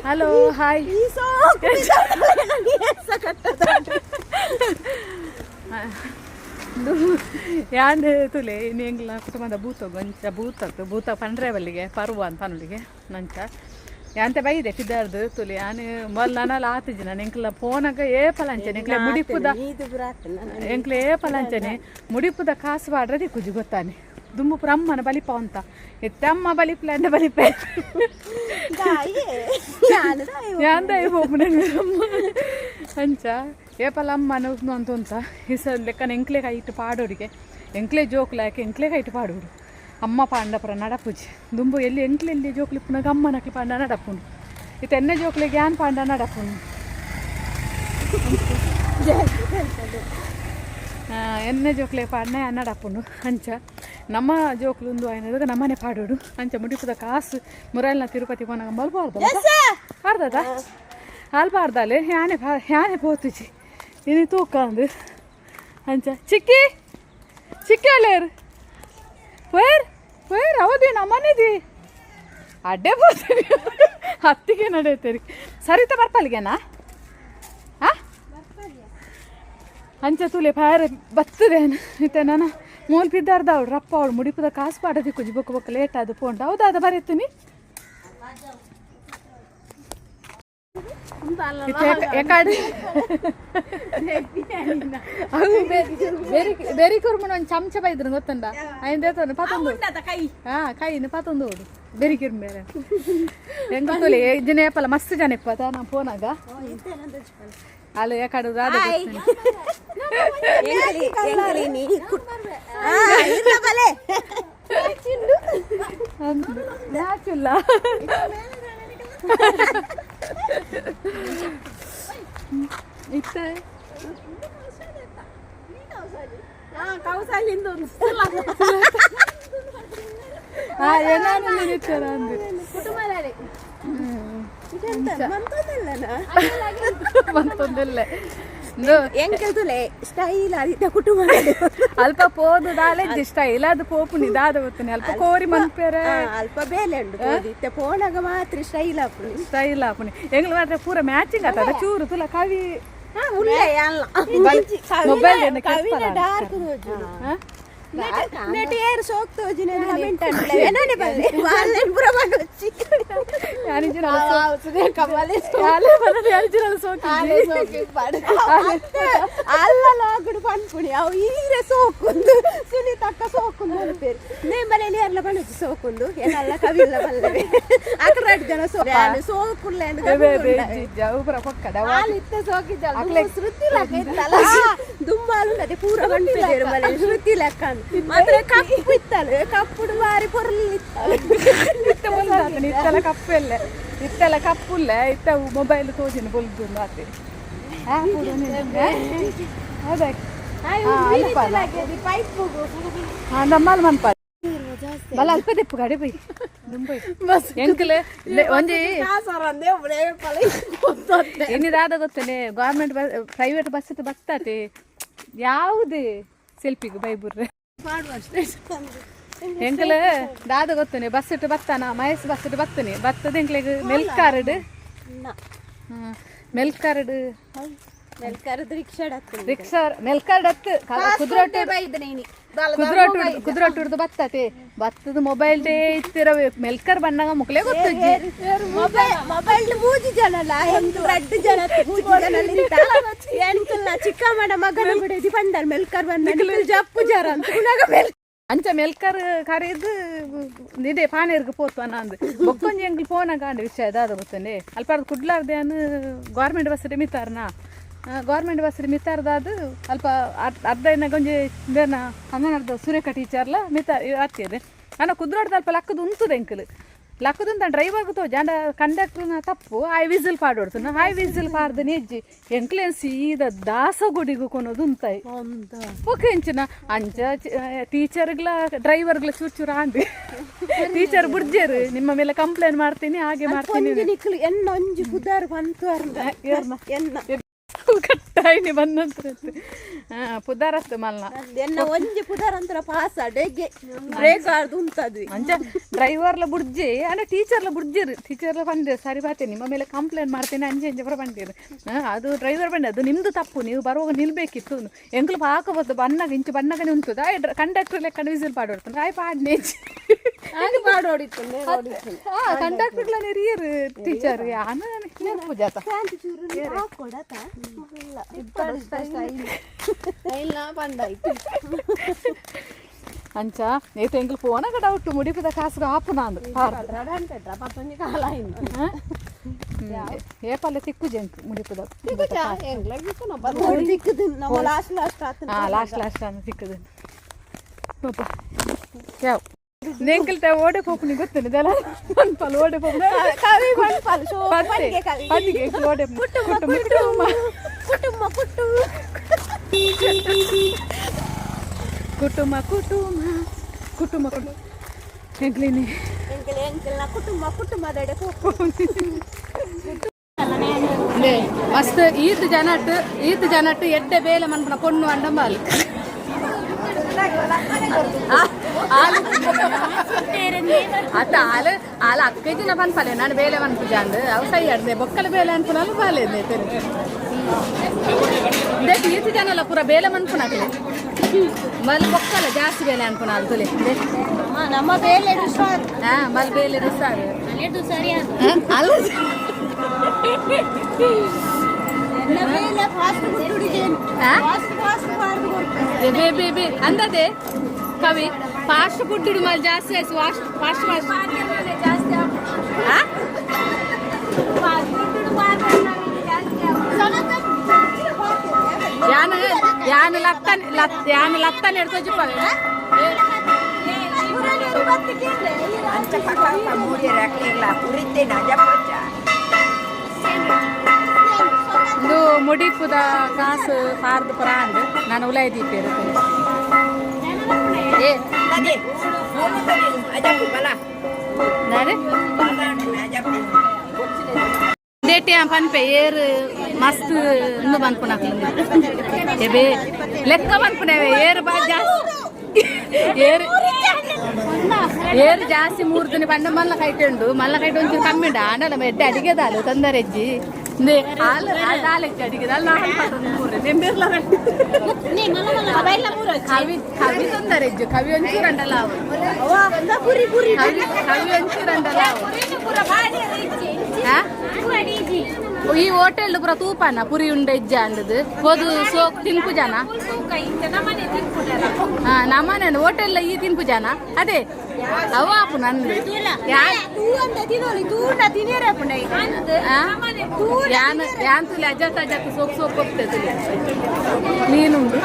hello hi and ತುಲೆ ನೀಂಗ್ಲ ಕುಟುಂಬದ ಭೂತ ಪಂಡ್ರೆ ಬಲ್ಲಿಗೆ ಪರ್ವ ಅಂತ ಅನ್ನೋಳಿಗೆ ನಂಚ ಯಾಂತೆ ಬೈದೆ ಫಿದ್ದಾರ್ದು ತುಲೆ ಯಾನು ಮೊದಲು ನಾನೆಲ್ಲ ಆತಿದ್ದೆ ನಾನು ಎಂಕ್ಲ ಫೋನಾಗ ಪಲಂಚನೆ ಎಂಕ್ಲೆ ಮುಡಿಪುದ ಎಂಕ್ಲೆ ಪಲಂಚನೆ ಮುಡಿಪುದ ಕಾಸು ಬಾಡ್ರೆ ಕುಜಿ ಗೊತ್ತಾನೆ ದುಂಬು ಅಮ್ಮನ ಬಲಿಪ ಅಂತ ಎತ್ತಮ್ಮ ಬಲಿಪ್ಲ ಅಂಡ ಬಲಿಪೆ ಯಾಂದ ಅಂಚ ಏಪಲ ಅಮ್ಮನ ಅಂತ ಇಸ ಲೆಕ್ಕನ ಎಂಕ್ಲೆ ಕೈಟ್ಟು ಪಾಡೋಡಿಗೆ ಎಂಕ್ಲೆ ಜೋಕ್ಲಾಕೆ ಎಂಕ್ಲೆ ಕೈಟ್ಟು ಪಾಡೋಡು ಅಮ್ಮ ಪಾಂಡಪುರ ನಡಪುಜಿ ದುಂಬು ಎಲ್ಲಿ ಎಂಕ್ಲೆಲ್ಲಿ ಜೋಕ್ಲಿಪ್ಪುನಾಗ ಅಮ್ಮನಕ್ಲಿ ಪಾಂಡ ನಡಪುಂಡು ಇತ್ತು ಎಣ್ಣೆ ಜೋಕ್ಲಿಗೆ ಯಾನ್ ಪಾಂಡ ನಡಪುಂಡು ಎಣ್ಣೆ ಜೋಕ್ಲೆ ಪಾಡ್ನೆ ನಡಪುಂಡು ಅಂಚ ನಮ್ಮ ಜೋಕ್ಲು ಒಂದು ಆಯ್ನದಾಗ ನಮ್ಮನೆ ಪಾಡೋಡು ಅಂಚ ಮುಡಿಪುದ ಕಾಸು ಮುರಲ್ನ ತಿರುಪತಿ ಪೋನಾಗ ಮಲ್ಬಾರ್ದ ಪಾಡ್ದದ ಹಾಲ್ಬಾರ್ದಾಲೆ ಯಾನೆ ಪೋತುಜಿ ಇನ್ನು ತೂಕ ಅಂದು ಅಂಚ ಚಿಕ್ಕಿ ಅಲ್ಲೇರು ಹೋಯರ್ ಹೌದಿ ನಮ್ಮನೇದಿ ಅಡ್ಡೆ ಹೋಗ್ತೀವಿ ಹತ್ತಿಗೆ ನಡೆಯುತ್ತೀರಿ ಸರಿತ ಬರ್ಪಲ್ಗೆನಾ ಅಂಚ ತುಲೆ ಫೈರ್ ಬರ್ತದೆ ಇತ್ತೆ ನಾನು ಮೂಲ್ ಬಿದ್ದಾರ್ದ ಅವಳು ರಪ್ಪ ಅವಳು ಮುಡಿಪದ ಕಾಸು ಪಾಡದಿ ಕುಜ್ಬೇಕು ಲೇಟ್ ಅದು ಪೋಂಡ ಹೌದಾ ಅದು ಬರೀತೀನಿ ಬೇರೆ ಕುರ್ಮನ ಒಂದು ಚಮಚ ಬೈದ್ರು ಗೊತ್ತಂಡ ಐದು ಪತ್ತೊಂದು ಕೈನು ಪತ್ತೊಂದು ಓಡು ಬೇರೆ ಕಿರ್ಮ ಬೇರೆ ಹೆಂಗ ತೊಲೆ ಜನ ಏಪಲ್ಲ ಮಸ್ತ್ ಜನ ಇಪ್ಪತ್ತ ನಾ ಫೋನಾಗ ಅಲ್ಲ ಯಾಕಡೆ ನಾಚಿಲ್ಲ ಇತ್ತ ಏನಾನು ನಿಲ್ತಾರ ಅಂದ್ರೆ ಮಂತೊಂದಿಲ್ಲ ಎಂಕೆಲ್ತುಲೆ ಸ್ಟೈಲ್ ಆದಿತ್ತ ಕುಟುಂಬ ಅಲ್ಪ ಪೋದು ದಾಲೆಜ್ಜಿ ಸ್ಟೈಲ್ ಅದು ಪೋಪು ನಿದಾದ ಗೊತ್ತನೆ ಅಲ್ಪ ಕೋರಿ ಮನ್ಪೇರ ಅಲ್ಪ ಬೇಲೆ ಉಂಡು ಆದಿತ್ತ ಪೋನಾಗ ಮಾತ್ರ ಸ್ಟೈಲ್ ಆಪುನಿ ಎಂಗ್ಲು ಮಾತ್ರ ಪೂರ ಮ್ಯಾಚಿಂಗ್ ಆತದ ಚೂರು ತುಲ ಕವಿ ಮೊಬೈಲ್ ಡಾರ್ಕ್ ನೆಟ್ ಏರ್ ಸೋಕ್ತು ಜಿನೆ ಕಮೆಂಟ್ ಅಂದ್ರೆ ಏನಾನೆ ಬಲ್ಲೆ ವಾಲೆನ್ ಪೂರ ಬಂದೊಚ್ಚಿ ಯಾನಿಜಿನ ಕಮಲೆ ಸಾಲೆ ಬನದ ಯಾನಿಜಿನ ಸೋಕಿ ಪಾಡ ಅಲ್ಲ ಲಾಗುಡು ಪನ್ಪುಡಿ ಅವು ಈರೆ ಸೋಕುಂದು ಸುನಿತಕ್ಕ ಸೋಕುಂದು ಅನ್ಪೇರು ನೇಮಲೆಯಲ್ಲಿ ಎಲ್ಲ ಬಂದೊಚ್ಚಿ ಸೋಕುಂದು ಏನಲ್ಲ ಕವಿಲ್ಲ ಬಲ್ಲವೆ ಅಕರಾಟ್ ಜನ ಸೋಕುಲ್ಲ ಜಾವು ಪೂರ ಪಕ್ಕಡ ವಾಲಿತ್ತ ಸೋಕಿದ್ದಲ್ಲ ಶ್ರುತಿ ಲೆಕ್ಕ ಇತ್ತಲ್ಲ ದುಂಬಾಲು ಅದೇ ಪೂರ ಬಂದಿದ್ದೇರು ಮನೆ ಶ್ರುತಿ ಲೆಕ್ಕ ಮಾತ್ರ ಕಪ್ಪು ಇತ್ತಲ್ಲ ಕಪ್ಪುಡು ಬಾರಿ ಪೊರ್ಲಿತ್ತಲ್ಲ ಇತ್ತಲ್ಲ ಕಪ್ಪೆಲ್ಲ ಇತ್ತಲ್ಲ ಕಪ್ಪುಲ್ಲ ಇತ್ತ ಮೊಬೈಲ್ ತೋಜಿನ ಬೊಲ್ದು ಆತೆ ನಮ್ಮಲ್ ಮನ್ಪ ಬಲ ಅಲ್ಪ ದಿಪ್ಪು ಗಾಡಿ ಬೈ ಎಂಕಲ್ ಒಂಜಿ ಏನಿದಾದ ಗೊತ್ತೇನೆ ಗೌರ್ಮೆಂಟ್ ಪ್ರೈವೇಟ್ ಬಸ್ ಬಸ್ತಾತೆ ಯಾವುದೇ ಸೆಲ್ಫಿಗೆ ಬೈಬುರ್ರೆ ಎಂಕಲ್ ದಾದ ಗೊತ್ತೇನೆ ಬಸ್ ಇಟ್ಟು ಬತ್ತಾನ ಮಹೇಶ್ ಬಸ್ ಇಟ್ಟು ಬತ್ತನೆ ಬತ್ತದ ಎಂಕ್ಲೆಗ್ ಮಿಲ್ಕ್ ಕಾರ್ಡ್ ಕುದ್ರೋಟ್ ಹಿಡ್ದು ಬತ್ತತೆ ಬತ್ತದ ಮೊಬೈಲ್ ಡೇ ಇತ್ತಿರವೆ ಮೆಲ್ಕರ್ ಬಂದಾಗ ಮುಕ್ಲೆ ಗೊತ್ತಜ್ಜಿ ಮೊಬೈಲ್ ಮೂಜಿ ಜನಲ್ಲ ರೆಡ್ ಜನ ಎಂಕಲ್ಲ ಚಿಕ್ಕ ಮಡ ಮಗನ ಬಿಡಿದಿ ಬಂದಾರ ಮೆಲ್ಕರ್ ಬಂದ ಜಪ್ಪು ಜರ ಅಂತ ಅಂಚ ಮೆಲ್ಕರ್ ಕರೆದು ಇದೇ ಪಾನೇರ್ಗೆ ಪೋತು ಅನ್ನಂದು ಬೊಕ್ಕೊಂಜಿ ಎಂಕ್ಲು ಫೋನಾಗ ಅಂಡ ವಿಷಯ ಅದಾದ ಗೊತ್ತಂಡೆ ಅಲ್ಪಾರ್ದು ಕುಡ್ಲಾರ್ದೆ ಅನ್ನು ಗೌರ್ಮೆಂಟ್ ಬಸ್ ಮಿತ್ತಾರನಾ ಗೌರ್ಮೆಂಟ್ ಬಸ್ ಮಿತ್ತಾರ್ದಾದು ಅಲ್ಪ ಅರ್ಧ ಒಂಜಿ ಬೇನ ಅಂಗನರ್ದ ಸುರೇಖ ಟೀಚರ್ಲ ಮಿತ್ತ ಆಗ್ತಿದೆ ನಾನು ಕುದ್ರೋಡ್ದ ಅಲ್ಪ ಲಕ್ಕದು ಉಂತುದು ಎಂಕಲ್ ಲಕ್ಕದಂತ ಡ್ರೈವರ್ಗೆ ತೋ ಜಂಡ ಕಂಡಕ್ಟರ್ನ ತಪ್ಪು ಆಯ್ ವಿಸಿಲ್ ಪಾಡೋಡ್ತಾನ ಆಯ್ ವಿಸಿಲ್ ಪಾಡ್ದ ನೆಜ್ಜಿ ಎಂಕ್ಲೇನ್ ಸೀದ ದಾಸಗುಡಿಗೂ ಕೊನೋದು ಉಂತಾಯಿ ಓಕೆ ಎಂಚಿನ ಅಂಚ ಟೀಚರ್ಗ್ಲ ಡ್ರೈವರ್ಗ್ಲ ಚೂರು ಆಂಡಿ ಟೀಚರ್ ಬುಡ್ಜೇರು ನಿಮ್ಮ ಮೇಲೆ ಕಂಪ್ಲೇಂಟ್ ಮಾಡ್ತೀನಿ ಹಾಗೆ ಮಾಡ್ತೀನಿ ಎನ್ನೊಂಜಿ ಕುದಾರ್ ಬಂತು ಕಟ್ಟಾಯಿನಿ ಬಂದಂತ ಪುದಾರಸ್ತು ಮಲ್ಲ ಎನ್ನ ಒಂಜಿ ಪುದಾರಂತರ ಪಾಸ್ ಅಡೆಗೆ ಬ್ರೇಕ್ ಆಡ್ದು ಉಂಟದ್ವಿ ಅಂಚ ಡ್ರೈವರ್ಲ ಬುಡ್ಜಿ ಅಂದ್ರೆ ಟೀಚರ್ಲ ಬುಡ್ಜಿರು ಟೀಚರ್ಲ ಬಂದಿರು ಸರಿ ಬಾತೆ ನಿಮ್ಮ ಮೇಲೆ ಕಂಪ್ಲೇಂಟ್ ಮಾಡ್ತೇನೆ ಅಂಜೆ ಅಂಜೆ ಬರ ಬಂದಿರು ಅದು ಡ್ರೈವರ್ ಬಂದ ಅದು ನಿಮ್ದು ತಪ್ಪು ನೀವು ಬರುವಾಗ ನಿಲ್ಬೇಕಿತ್ತು ಎಂಕ್ಲು ಹಾಕಬಹುದು ಬಣ್ಣಗ ಇಂಚು ಬಣ್ಣಗನೆ ಉಂಟು ಕಂಡಕ್ಟರ್ ಲೆಕ್ಕ ವಿಸಿಲ್ ಪಾಡೋಡ್ತಾನೆ ಆಯ್ ಪಾಡ್ನೆ ಪಾಡೋಡಿತ್ತು ಕಂಡಕ್ಟರ್ಲ ನೀರು ಟೀಚರ್ ಯಾನು ನೆನಪು ಜಾತ ಅಂಚ ನೇತು ಎಂಕ್ಲು ಫೋನಾಗ ಡೌಟ್ ಮುಡಿಪದ ಕಾಸು ಆಪುನ ಅಂದ್ರು ಏಪಲ್ಲ ತಿಕ್ಕು ಜಂಕ್ ಮುಡಿಪದ ಲಾಸ್ಟ್ ಅನ್ನ ತಿಕ್ಕದು ಯಾವ ನೆಂಕಲ್ ಓಡೆ ಪೋಪುನಿ ಗೊತ್ತೇನೆ ಇದೆಲ್ಲ ಪನ್ಪಲ್ ಓಡೆ ಪೋಪು ಓಡೆ ಕುಟುಂಬ ಕುಟುಂಬ ಎಂಕ್ಲಿನಿ ಮಸ್ತ್ ಈತ್ ಜನಟ್ಟು ಎಡ್ಡೆ ಬೇಲೆ ಮನ್ಪನ ಪೊಣ್ಣು ಅಂಡಂಬಾಲಿ ಅತ್ತ ಆಲ ಅಕ್ಕಜಿನ ಪನ್ಪಲೆ ನಾನು ಬೇಲೆ ಮನ್ಪುಜಾಂಡ್ ಅವು ಸೈ ಅಡ್ದೆ ಬೊಕ್ಕಲ ಬೇಲೆ ಅನ್ಪುನಲ್ಲ ಬಾಲೆ ಈತ್ ಜನಲ್ಲ ಪೂರ ಬೇಲೆ ಮನ್ಪುನಾಕ್ಲೆ ಮಲ್ ಬೊಕ್ಕಲ ಜಾಸ್ತಿ ಬೇಲೆ ಅನ್ಪುನಾಲ್ ತುಲೆ ನಮ್ಮ ಬೇಲೆ ಮಲ್ ಬೇಲೆ ಸಾರು ಅಲ್ಲ ಅಂದದೆ ಕವಿ ಫಾಸ್ಟ್ ಫುಡ್ ಮಲ್ ಜಾಸ್ತಿ ಆಯ್ತು ಫಾಸ್ಟ್ ಯಾನು ಲತ್ತನ್ ಎಡ್ತೋಜು ಇದು ಮುಡಿಪುದ ಕಾಸು ಪಾರ್ದು ಪರಾಂಡ್ ನಾನು ಉಲಾಯ್ ದೀಪೇರು ದೇಟಿ ಪನ್ಪೆ ಏರು ಮಸ್ತ್ ಇಂದು ಬನ್ಪುನಕ್ಲಿ ಎಬೆ ಲೆಕ್ಕ ಬನ್ಪುನೇವೆ ಏರು ಬಾ ಜಾಸ್ತಿ ಏರು ಜಾಸ್ತಿ 3 ದಿನ ಬಂಡ ಮಲ್ಲ ಕೈಟು ಮಲ್ಲ ಕೈಟು ಒಂಚೂರು ಕಮ್ಮಿ ಉಂಡು ಆಂಡಲ ಎಡ್ಡೆ ಅಡಿಗೆದಾಲು ತಂದರೆಜ್ಜಿ ಕವಿ ತೊಂದರೆಜ್ಜು ಕವಿ ಒಂಚೂರು ಅಂಡಲ್ಲ ಕವಿ ಒಂಚೂರು ಅಂಡಲ್ಲ ಈ ಹೋಟೆಲ್ ಪುರ ತೂಪನ ಪುರಿ ಉಂಡೆ ಇಜ್ಜ ಅಂದದು ಹೋದು ಸೋಕ್ ತಿನ್ಪು ಜನ ನಮ್ಮನೆ ಹೋಟೆಲ್ ಈ ತಿನ್ಪು ಜನ ಅದೇ ಅವಾಪು ನಂದು ಯಾನ್ ತುಲಿ ಅಜತ್ ಸೋಕ್ ಹೋಗ್ತದೆ ನೀನುಂಟು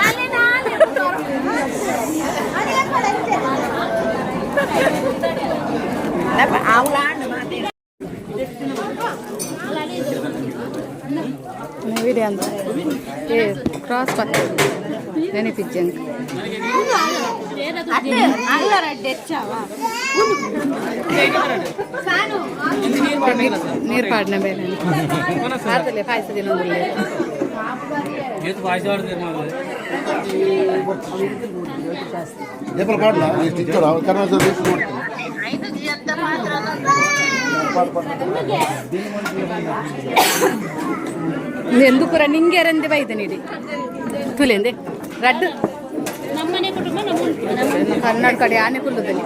ವಿಡಿಯೋ ಅಂತ ಕ್ರಾಸ್ ಪತ್ತೆ ನೆನಪಿಜ್ಜಂಗ ನೀರು ಪಾಡ್ನ ಬೇರೆ ಅದಲ್ಲೇ ಪಾಯಸ ತಿನ್ನೋದಿಲ್ಲ ఎందుకురా నింగేరంది వైద్య నీడి ತುಲೆಂದೆ ರಡ್ ನಮ್ಮನೆ ಕುಟುಂಬ ಕನ್ನಡ ಕಡೆ ಆನೆ ಕುಲ್ಲುದಲ್ಲಿ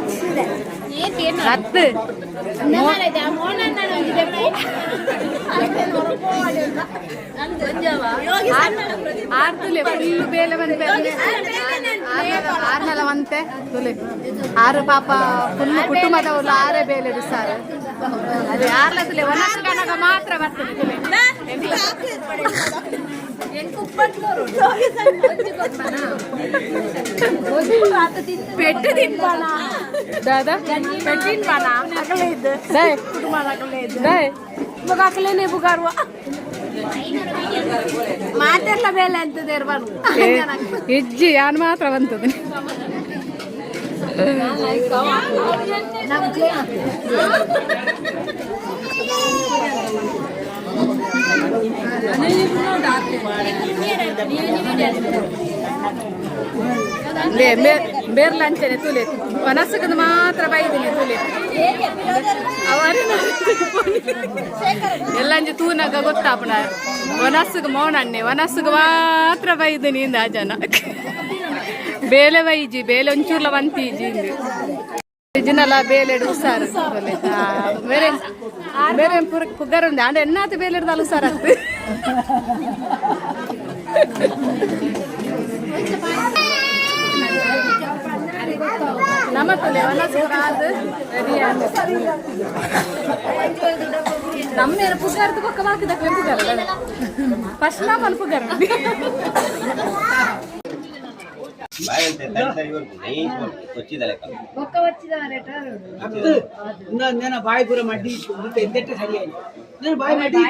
ರತ್ತು ಆರ್ತುಲೆ ಫುಲ್ ಬೇಲೆ ಬಂದೆ ಆರ್ನೆಲ್ಲ ಮಂತೆ ತುಲೆ ಆರು ಪಾಪ ಫುಲ್ ಕುಟುಂಬದವರು ಆರೇ ಬೇಲೆ ಇಡಿಸ್ತಾರೆ ಅದು ಯಾರ್ಲ ತುಲೆ ಒಂದೊಂದು ಕಣಗ ಮಾತ್ರ ಬರ್ತದೆ ತುಲೆ పెట్టు తింపానా దాదా పెట్టు తింపానా అక్కలేదు కుటుంబాలు అక్కలేదు అక్కలేనే బుగారు ಮಾತೆಲ್ಲ ಬೇಲೆ ಅಂತದೆ ಹೆಜ್ಜೆ ಯಾನ್ ಮಾತ್ರ ಬಂತದೆ ಬೇರ್ಲ ಅಂಚನೆ ತುಲೆ ವನಸ್ಸಗಂದು ಮಾತ್ರ ಬೈದಿನಿ ತುಲೆ ಎಲ್ಲಂಜಿ ತೂನಾಗ ಗೊತ್ತಾಪಣ ವನಸ್ಸಗ ಮೌನಣ್ಣೆ ವನಸ್ಸಗ ಮಾತ್ರ ಬೈದಿನಿ ಇಂದ ಆ ಜನ ಬೇಲೆ ಬೈಜಿ ಬೇಲೆ ಒಂಚೂರ್ಲ ವಂತೀಜಿ ಜಿನಲ ಬೇಲೆಡು ಉಸಾರು ಬೇರೆ ಬೇರೆ ಪುಗರ್ ಉಂಡೆ ಅಂದ್ರೆ ಎನ್ನಾತ ಬೇಲೆಡ್ದಲ್ಲ ಉಸಾರಾಗ್ತದೆ ನಮತ್ತಲೆ ವನಸ್ಪುರಾದ ನಮ್ಮೇನ ಪುಗಾರ್ದು ಪಕ್ಕ ಬಾಕಿದಕ್ಕೆ ಪುಗಾರ ಫಸ್ಟ್ ನಮ್ಮನ್ನು ಪುಗಾರ ಬಾಯಿ ಪೂರ ಮಡ್ಡಿ ಸರಿಯಾಗಿ ಬಾಯಿ ಮಡ್ಡಿ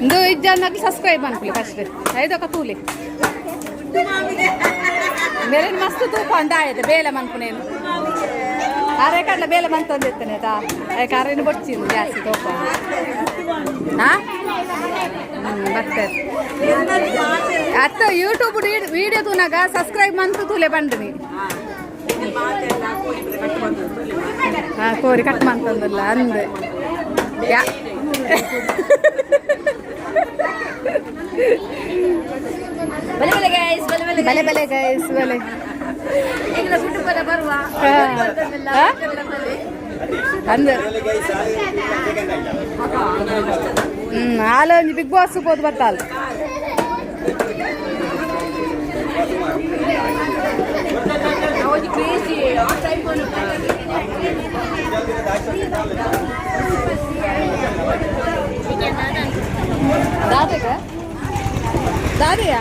ಇಂದು ಇಜ್ಜಾನಾಗಿ ಸಬ್ಸ್ಕ್ರೈಬ್ ಅನ್ಕೊಳ್ಳಿ ಫಸ್ಟ್ ಐದೊಕ್ಕ ತೂಲಿ ಬೇರೆ ಮಸ್ತ್ ತೂಕ ಅಂತ ಆಯ್ತು ಬೇಲೆ ಮನ್ಪುನೇನು ಅರೆ ಕಡ್ಲ ಬೇಲೆ ಮಂತೊಂದಿರ್ತೇನೆ ಆಯ್ತಾ ಕರೆಯನ್ನು ಬಡ್ಚಿಂದು ಜಾಸ್ತಿ ತೂಕ ಹಾಂ ಬರ್ತದೆ ಅತ್ತ ಯೂಟ್ಯೂಬ್ ವಿಡಿಯೋ ತೂನಾಗ ಸಬ್ಸ್ಕ್ರೈಬ್ ಮಂತು ತೂಲೆ ಬಂದ್ರಿ ಹಾಂ ಕೋರಿ ಕಟ್ ಮಂತಂದಿಲ್ಲ ಅಂದೆ ಯಾ ಬಲೆ ಬಲೆ ಗೈಸ್ ಬಲೆ ಅಂದೆ ಹಾಲೊಂದು ಬಿಗ್ ಬಾಸ್ ಹೋದ್ ಬತ್ತಲ್ಲ ದಾದೆಯಾ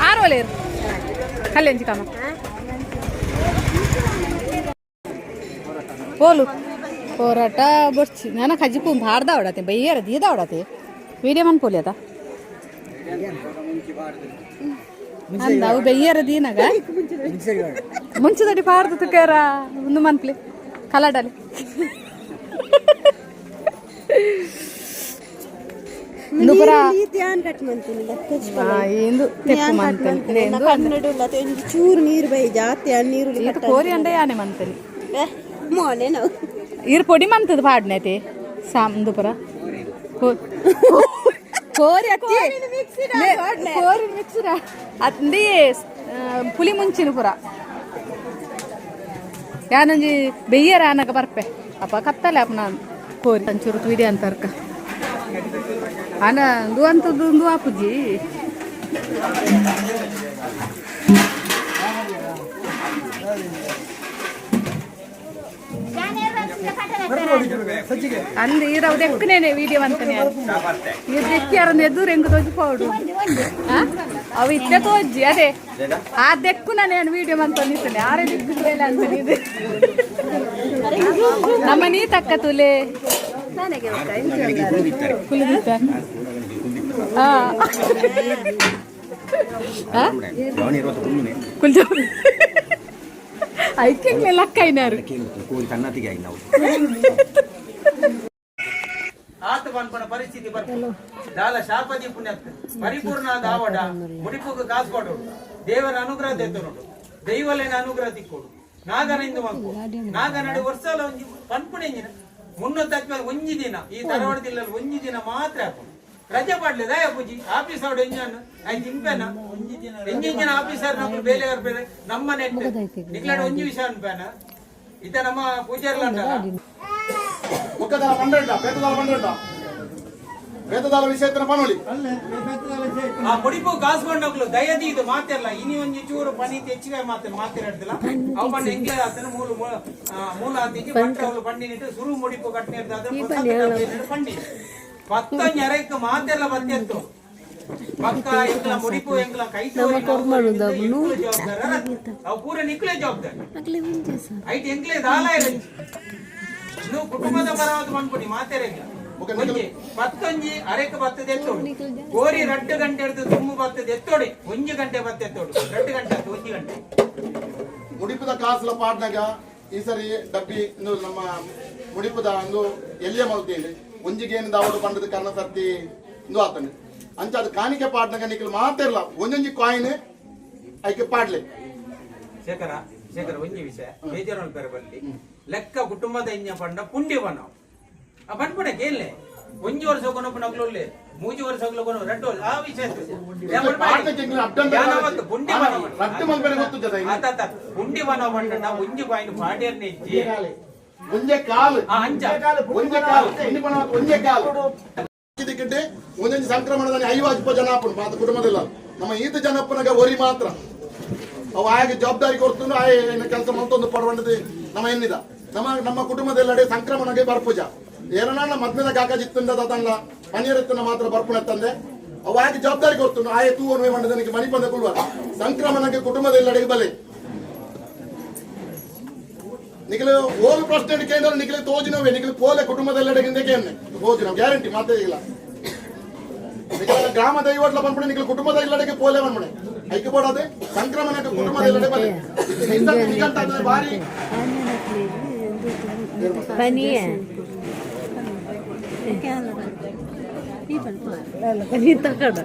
ಆರೋಲೇರು ಕಲ್ಲೆಂಚಿ ಕಾಮ పోలు పోరాట బొచ్చి నేను ఖజ్జిపు భారద అవడతే బయ్యార దీద అవడతే వీడియో మన పోలేద అందావు బయ్యార దీనಗ ಮುಂಚದಡಿ ಭಾರತ ತುಕೇರ ಒಂದು ಮನ್ಪ್ಲಿ ಕಲಾಡಲಿ ಚೂರು ನೀರು ಬೈ ಜಾಸ್ತಿ ನೀರು ಕೋರಿ ಅಂಡೆ ಆನೆ ಮಂತಲಿ ಮೋನೆ ನಾವು ಇರ್ ಪೊಡಿ ಮಂತದ ಪಾಡ್ನೈತೆ ಸಾಮ್ದುಪುರ ಕೋರಿ ಅತ್ತಿ ಕೋರಿ ಮಿಕ್ಸಿರ ಅಂದಿ ಪುಲಿ ಮುಂಚಿನ ಪುರ ಯಾನೊಂಜಿ ಬೆಯ್ಯರ ಆನಗ ಬರ್ಪೆ ಅಪ್ಪ ಕತ್ತಲೆ ಅಪ್ಪ ನಾನು ಕೋರಿ ಒಂಚೂರು ವಿಡಿಯೋ ಅಂತರ್ಕ ಆನ ದು ಅಂತದ್ದು ಒಂದು ಆಪುಜಿ ಅಂದ್ ಇರವು ದೆಕ್ಕನೇನೆ ವಿಡಿಯೋ ಅಂತಾನೆ ಇದು ದೆಕ್ಕಿಯಾರನ್ನು ಎದುರು ಹೆಂಗ್ ತೋಜಿಪೋಡು ಅವು ಇತ್ತೆ ತೋಜಿ ಅದೇ ಆ ದೆಕ್ಕು ನಾನು ವಿಡಿಯೋ ಅಂತಂದಿದ್ದೇನೆ ಆರೇ ದಿಕ್ಕು ಮೇಲೆ ಅಂತಾನೆ ಇದೆ ನಮ್ಮ ನೀ ತಕ್ಕ ತುಲೆ ಕುಲಿದಿತ್ತ ಕುಲ್ದ ಐಕ್ಯಂಗ್ಲೆ ಲಕ್ಕ ಐನಾರು ಆತ ಪನ್ಪನ ಪರಿಸ್ಥಿತಿ ಬರ್ತದೆ ದಾಲ ಶಾಪದಿ ಪುಣ್ಯ ಪರಿಪೂರ್ಣ ದಾವಡ ಮುಡಿಪುಗ ಕಾಸು ಕೊಡು ದೇವರ ಅನುಗ್ರಹ ತೆತ್ತು ನೋಡು ದೈವಲೇನ ಅನುಗ್ರಹ ತಿಕ್ಕೊಡು ನಾಗನಿಂದ ಮಂಕು ನಾಗ ನಡು ವರ್ಷಲ ಒಂಜಿ ಪನ್ಪುಣೆ ಮುನ್ನೊತ್ತ ಒಂಜಿ ದಿನ ಈ ತರವಡದಿಲ್ಲ ಒಂಜಿ ದಿನ ಮಾತ್ರ ಹಾಕೊಂಡು ರಜೆ ಪಡ್ಲಿದ ಅಪ್ಪುಜಿ ಆಫೀಸ್ ಅವಡು ಎಂಜಾನು ಆಯ್ತು ಇಂಪೇನ ಎಂಜಿನ ಆಫೀಸರ್ ನಮ್ಗೆ ಬೇಲೆ ಬರ್ಬೇರೆ ನಮ್ಮ ನೆಟ್ ನಿಗ್ಲಾಡ ಒಂಜಿ ವಿಷಯ ಅನ್ಪೇನ ಇತ ನಮ್ಮ ಪೂಜಾರ್ಲ ಮುಡಿಪು ಕಾಸ್ಕೊಂಡೋಗ್ಲು ದಯದಿ ಇದು ಮಾತಿರಲ್ಲ ಇನಿ ಒಂಜಿ ಚೂರು ಪನಿ ಹೆಚ್ಚಿಗೆ ಮಾತಿರಲ್ಲ ಅವು ಪಂಡ ಎಂಗ್ಲೇ ಆತನ ಮೂಲ ಆತಿಗೆ ಪಂಟವಲು ಪಂಡಿನಿಟ್ಟು ಸುರು ಮುಡಿಪು ಕಟ್ನಿರ್ದಾದ ಪಂಡಿ ಪತ್ತೊಂಜರಕ್ಕೆ ಮಾತೆಲ್ಲ ಬತ್ತೆತ್ತು ಪಕ್ಕ ಎಂಗ್ಲ ಮುಡಿಪು ಎಂಗ್ಲ ಕೈ ಜವಾಬ್ದಾರ ಅವು ಪೂರ ನಿಕ್ಲೆ ಜವಾಬ್ದಾರಿ ಐಟ್ ಎಂಗ್ಲೇ ದಾಲ ಇರಂಜಿ ನೀವು ಕುಟುಂಬದ ಪರವಾದ ಬಂದ್ಬಿಡಿ ಮಾತೆರೆಲ್ಲ ಒಂಜಿ ಪತ್ತೊಂಜಿ ಅರೆಕ್ ಬತ್ತದ ಎತ್ತೋಡು ಗೋರಿ 2 ಗಂಟೆ ಹಿಡಿದು ತುಂಬು ಬತ್ತದ ಎತ್ತೋಡಿ 1 ಗಂಟೆ ಬತ್ತ ಎತ್ತೋಡು 2 ಗಂಟೆ 1 ಗಂಟೆ ಮುಡಿಪದ ಕಾಸುಲ ಪಾಡ್ನಾಗ ಈ ಸರಿ ಡಬ್ಬಿ ಇಂದು ನಮ್ಮ ಮುಡಿಪದ ಒಂದು ಎಲ್ಲಿಯ ಮಲ್ತೇಳಿ ಒಂಜಿಗೇನಿಂದ ಅವರು ಬಂದದ ಕಾರಣ ಸರ್ತಿ ಇಂದು ಆತನೆ ಅಂಚ ಅದು ಕಾಣಿಕೆ ಪಾಡ್ನಾಗ ನಿಖಿಲ್ ಮಾತಿರ್ಲ ಒಂದೊಂಜಿ ಕಾಯಿನ್ ಐಕೆ ಪಾಡ್ಲೆ ಶೇಖರ ಒಂಜಿ ವಿಷಯ ಬೇಜಾರು ಪೇರ ಬಲ್ಲಿ ಲೆಕ್ಕ ಕುಟುಂಬದ ಇಂಜ ಪಂಡ ಪುಂಡಿ ಬನ್ನವು ಆ ಬಂದ್ಬಿಡ ಕೇಳಲೆ 1 ವರ್ಷ ಕೊನೊಪ್ಪನಗ್ಲು 3 ವರ್ಷ ಕೊನೊ 2 ವರ್ಷ ಆ ವಿಷಯ ಪುಂಡಿ ಪುಂಡಿ ಬನ್ನವ ಬಂಡ ಒಂಜಿ ಪಾಯಿಂಟ್ ಪಾಡ್ಯರ್ನೆ ಇಜ್ಜಿ ಒಂಜೆ ಕಾಲು ಒಂದೊಂದು ಸಂಕ್ರಮಣದಲ್ಲಿ 50 ಜನ ಅಪ್ಪನು ಮಾತ್ರ ಕುಟುಂಬದಿಲ್ಲ ನಮ್ಮ ಈತ ಜನಪ್ಪನಾಗ ಒರಿ ಮಾತ್ರ ಅವು ಆಗ ಜವಾಬ್ದಾರಿ ಕೊಡ್ತು ಆಯ ಕೆಲಸ ಮತ್ತೊಂದು ಪಡವಂಡದು ನಮ್ಮ ಎನ್ನಿದ ನಮ್ಮ ಕುಟುಂಬದೆಲ್ಲಡೆ ಸಂಕ್ರಮಣಗೆ ಬರ್ಪುಜ ಏನನ್ನ ಮದ್ಮೇಲೆ ಕಾಕಾಜಿತ್ತಂದ ತನ್ನ ಮನೆಯರತ್ತನ ಮಾತ್ರ ಬರ್ಪುಣ ತಂದೆ ಅವು ಆಗ ಜವಾಬ್ದಾರಿ ಕೊಡ್ತು ಆಯ ತೂ ಅನ್ವಯ ಮಾಡಿದ ನನಗೆ ಮನಿ ಬಂದ ಕುಲ್ವ ಸಂಕ್ರಮಣಕ್ಕೆ ಕುಟುಂಬದೆಲ್ಲಡೆಗೆ ಬಲೆ ನಿಖಿಲು ಹೋಗಿ ಪ್ರಶ್ನೆ ಕೇಂದ್ರ ನಿಖಿಲು ತೋಜಿನವೇ ನಿಖಿಲು ಪೋಲೆ ಕುಟುಂಬದೆಲ್ಲಡೆಗಿಂದ ಕೇನೆ ತೋಜಿನ ಗ್ಯಾರಂಟಿ ಮಾತೇ ಇಲ್ಲ ಗ್ರಾಮ ದೈವಟ್ಲ ಬಂದ್ಬಿಡಿ ನಿಖಿಲು ಕುಟುಂಬದ ಎಲ್ಲಡೆಗೆ ಪೋಲೆ ಬಂದ್ಬಿಡೆ ಐಕೆ ಬೋಡದೆ ಸಂಕ್ರಮಣಕ್ಕೆ ಕುಟುಂಬದ ಎಲ್ಲಡೆ ಬಲೆ ಬಾರಿ ನೀ ತಕಡ